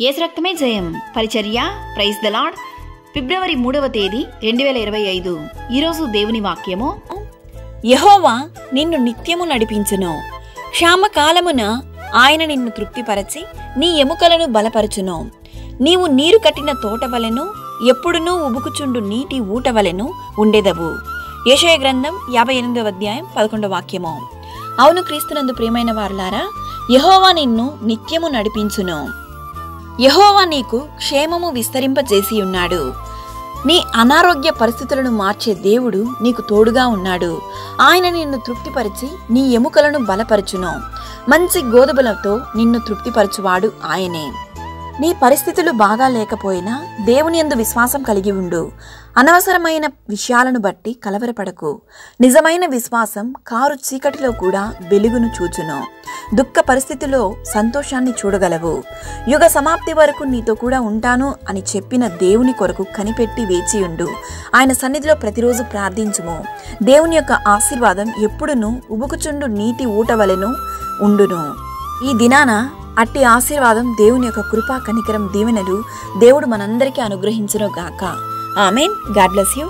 యేసు రక్తమే జయం పరిచర్య ప్రైజ్ ద లార్డ్. ఫిబ్రవరి 3వ తేదీ 2025. ఈరోజు దేవుని వాక్యము. యెహోవా నిన్ను నిత్యము నడిపించును, క్షామకాలమున ఆయన నిన్ను తృప్తిపరచి నీ ఎముకలను బలపరచును. నీవు నీరు కట్టిన తోట వలెను, ఎప్పుడునూ ఉబుకుచుండు నీటి ఊట వలెను ఉండెదవు. యెషయా గ్రంథం 58వ అధ్యాయం 11వ వాక్యము. అవును, క్రీస్తునందు ప్రియమైన వారులారా, యెహోవా నిన్ను నిత్యము నడిపించును. యెహోవా నీకు క్షేమము విస్తరింపజేసి ఉన్నాడు. నీ అనారోగ్య పరిస్థితులను మార్చే దేవుడు నీకు తోడుగా ఉన్నాడు. ఆయన నిన్ను తృప్తిపరిచి నీ ఎముకలను బలపరచును. మంచి గోధుమలతో నిన్ను తృప్తిపరచువాడు ఆయనే. నీ పరిస్థితులు బాగా లేకపోయినా దేవుని యందు విశ్వాసం కలిగి ఉండు. అనవసరమైన విషయాలను బట్టి కలవరపడకు. నిజమైన విశ్వాసం కారు చీకటిలో కూడా వెలుగును చూచును. దుఃఖ పరిస్థితిలో సంతోషాన్ని చూడగలవు. యుగ సమాప్తి వరకు నీతో కూడా ఉంటాను అని చెప్పిన దేవుని కొరకు కనిపెట్టి వేచియుండు. ఆయన సన్నిధిలో ప్రతిరోజు ప్రార్థించుము. దేవుని యొక్క ఆశీర్వాదం ఎప్పుడునూ ఉబుకుచుండు నీటి ఊట వలెను ఉండును. ఈ దినాన అట్టి ఆశీర్వాదం, దేవుని యొక్క కృపా కనికరం దీవెనలు దేవుడు మనందరికీ అనుగ్రహించును గాక. ఆమేన్. God bless you.